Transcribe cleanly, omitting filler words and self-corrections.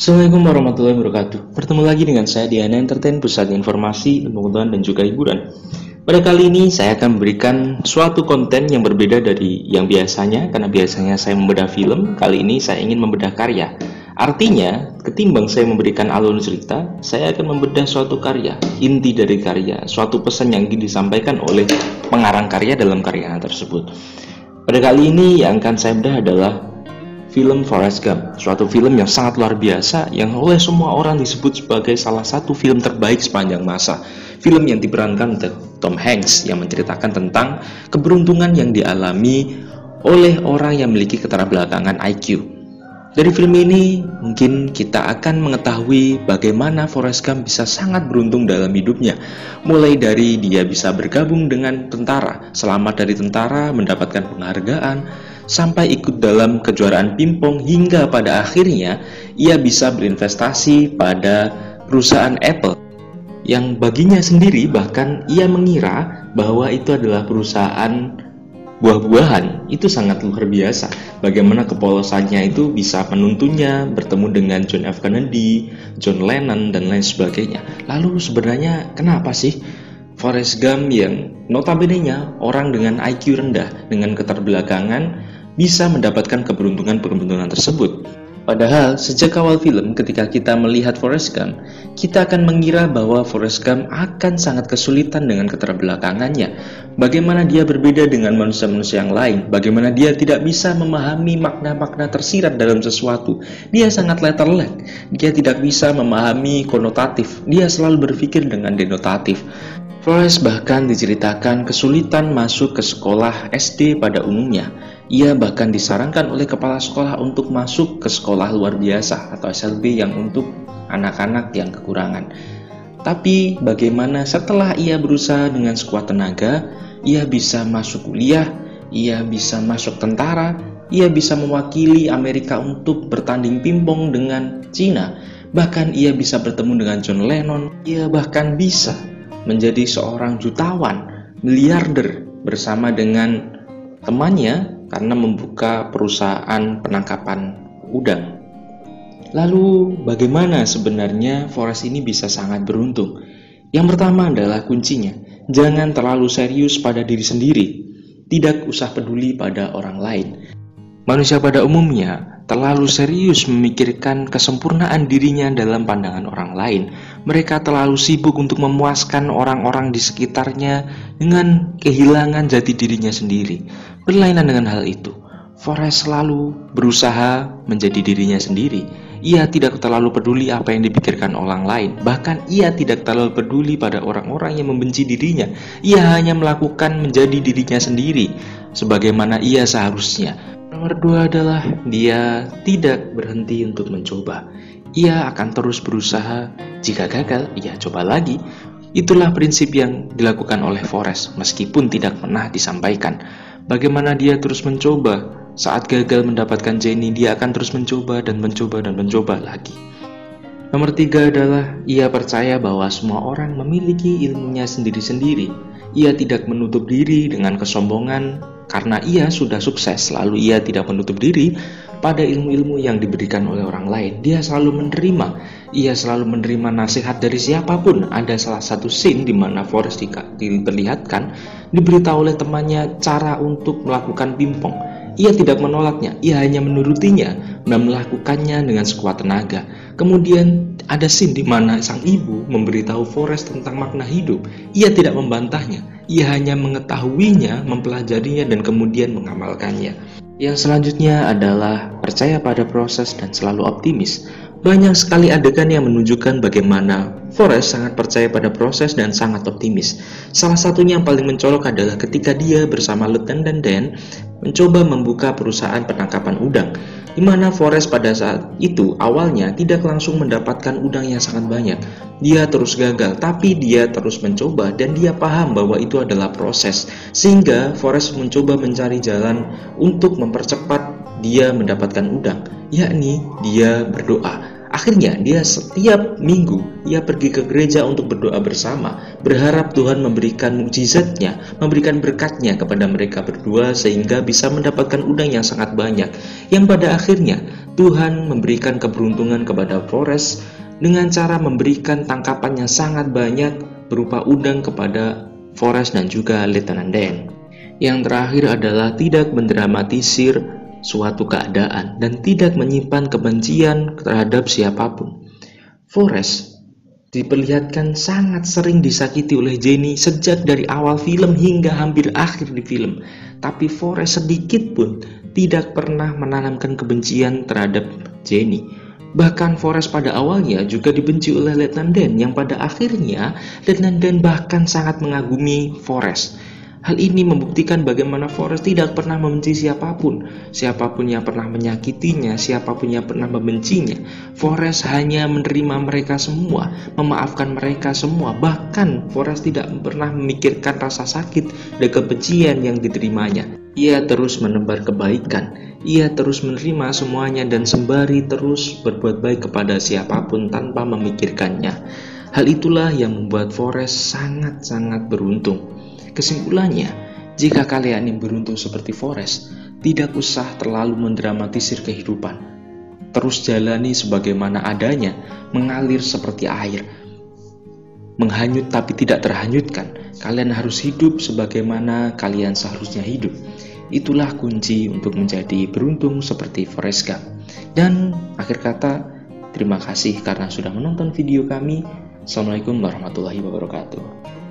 Assalamualaikum warahmatullahi wabarakatuh. Bertemu lagi dengan saya di Ana Entertain, pusat informasi, ilmu pengetahuan dan juga hiburan. Pada kali ini saya akan memberikan suatu konten yang berbeda dari yang biasanya, karena biasanya saya membedah film. Kali ini saya ingin membedah karya. Artinya, ketimbang saya memberikan alur cerita, saya akan membedah suatu karya, inti dari karya, suatu pesan yang ingin disampaikan oleh pengarang karya dalam karya tersebut. Pada kali ini yang akan saya bedah adalah film Forrest Gump, suatu film yang sangat luar biasa yang oleh semua orang disebut sebagai salah satu film terbaik sepanjang masa. Film yang diperankan oleh Tom Hanks yang menceritakan tentang keberuntungan yang dialami oleh orang yang memiliki keterbelakangan IQ. Dari film ini mungkin kita akan mengetahui bagaimana Forrest Gump bisa sangat beruntung dalam hidupnya. Mulai dari dia bisa bergabung dengan tentara, selamat dari tentara, mendapatkan penghargaan, sampai ikut dalam kejuaraan pingpong hingga pada akhirnya ia bisa berinvestasi pada perusahaan Apple yang baginya sendiri bahkan ia mengira bahwa itu adalah perusahaan buah-buahan. Itu sangat luar biasa bagaimana kepolosannya itu bisa menuntunnya bertemu dengan John F. Kennedy, John Lennon dan lain sebagainya. Lalu sebenarnya kenapa sih Forrest Gump yang notabene-nya orang dengan IQ rendah, dengan keterbelakangan, bisa mendapatkan keberuntungan tersebut? Padahal sejak awal film ketika kita melihat Forrest Gump, kita akan mengira bahwa Forrest Gump akan sangat kesulitan dengan keterbelakangannya. Bagaimana dia berbeda dengan manusia-manusia yang lain, bagaimana dia tidak bisa memahami makna-makna tersirat dalam sesuatu. Dia sangat letterlek, dia tidak bisa memahami konotatif, dia selalu berpikir dengan denotatif. Forrest bahkan diceritakan kesulitan masuk ke sekolah SD pada umumnya. Ia bahkan disarankan oleh kepala sekolah untuk masuk ke sekolah luar biasa atau SLB yang untuk anak-anak yang kekurangan. Tapi bagaimana setelah ia berusaha dengan sekuat tenaga, ia bisa masuk kuliah, ia bisa masuk tentara, ia bisa mewakili Amerika untuk bertanding pingpong dengan Cina. Bahkan ia bisa bertemu dengan John Lennon, ia bahkan bisa menjadi seorang jutawan, miliarder bersama dengan temannya karena membuka perusahaan penangkapan udang. Lalu bagaimana sebenarnya Forrest ini bisa sangat beruntung? Yang pertama adalah kuncinya, jangan terlalu serius pada diri sendiri, tidak usah peduli pada orang lain. Manusia pada umumnya terlalu serius memikirkan kesempurnaan dirinya dalam pandangan orang lain. Mereka terlalu sibuk untuk memuaskan orang-orang di sekitarnya dengan kehilangan jati dirinya sendiri. Berlainan dengan hal itu, Forrest selalu berusaha menjadi dirinya sendiri. Ia tidak terlalu peduli apa yang dipikirkan orang lain. Bahkan ia tidak terlalu peduli pada orang-orang yang membenci dirinya. Ia hanya melakukan menjadi dirinya sendiri sebagaimana ia seharusnya. Nomor dua adalah dia tidak berhenti untuk mencoba. Ia akan terus berusaha. Jika gagal, ia coba lagi. Itulah prinsip yang dilakukan oleh Forrest meskipun tidak pernah disampaikan. Bagaimana dia terus mencoba. Saat gagal mendapatkan Jenny, dia akan terus mencoba dan mencoba lagi. Nomor tiga adalah ia percaya bahwa semua orang memiliki ilmunya sendiri-sendiri. Ia tidak menutup diri dengan kesombongan karena ia sudah sukses. Lalu ia tidak menutup diri pada ilmu-ilmu yang diberikan oleh orang lain. Dia selalu menerima. Ia selalu menerima nasihat dari siapapun. Ada salah satu scene di mana Forrest diperlihatkan diberitahu oleh temannya cara untuk melakukan pingpong. Ia tidak menolaknya, ia hanya menurutinya dan melakukannya dengan sekuat tenaga. Kemudian ada scene di mana sang ibu memberitahu Forrest tentang makna hidup. Ia tidak membantahnya, ia hanya mengetahuinya, mempelajarinya dan kemudian mengamalkannya. Yang selanjutnya adalah percaya pada proses dan selalu optimis. Banyak sekali adegan yang menunjukkan bagaimana Forrest sangat percaya pada proses dan sangat optimis. Salah satunya yang paling mencolok adalah ketika dia bersama Lieutenant Dan mencoba membuka perusahaan penangkapan udang, di mana Forrest pada saat itu awalnya tidak langsung mendapatkan udang yang sangat banyak. Dia terus gagal, tapi dia terus mencoba dan dia paham bahwa itu adalah proses. Sehingga Forrest mencoba mencari jalan untuk mempercepat dia mendapatkan udang, yakni dia berdoa. Akhirnya dia setiap minggu ia pergi ke gereja untuk berdoa bersama, berharap Tuhan memberikan mukjizatnya, memberikan berkatnya kepada mereka berdua sehingga bisa mendapatkan udang yang sangat banyak. Yang pada akhirnya Tuhan memberikan keberuntungan kepada Forrest dengan cara memberikan tangkapan yang sangat banyak berupa udang kepada Forrest dan juga Letnan Dan. Yang terakhir adalah tidak mendramatisir suatu keadaan dan tidak menyimpan kebencian terhadap siapapun. Forrest diperlihatkan sangat sering disakiti oleh Jenny sejak dari awal film hingga hampir akhir di film. Tapi Forrest sedikit pun tidak pernah menanamkan kebencian terhadap Jenny. Bahkan Forrest pada awalnya juga dibenci oleh Letnan Dan, yang pada akhirnya Letnan Dan bahkan sangat mengagumi Forrest. Hal ini membuktikan bagaimana Forrest tidak pernah membenci siapapun yang pernah menyakitinya, siapapun yang pernah membencinya. Forrest hanya menerima mereka semua, memaafkan mereka semua. Bahkan Forrest tidak pernah memikirkan rasa sakit dan kebencian yang diterimanya. Ia terus menebar kebaikan, ia terus menerima semuanya dan sembari terus berbuat baik kepada siapapun tanpa memikirkannya. Hal itulah yang membuat Forrest sangat-sangat beruntung. Kesimpulannya, jika kalian ingin beruntung seperti Forrest, tidak usah terlalu mendramatisir kehidupan. Terus jalani sebagaimana adanya, mengalir seperti air. Menghanyut tapi tidak terhanyutkan. Kalian harus hidup sebagaimana kalian seharusnya hidup. Itulah kunci untuk menjadi beruntung seperti Forrest Gump. Dan akhir kata, terima kasih karena sudah menonton video kami. Assalamualaikum warahmatullahi wabarakatuh.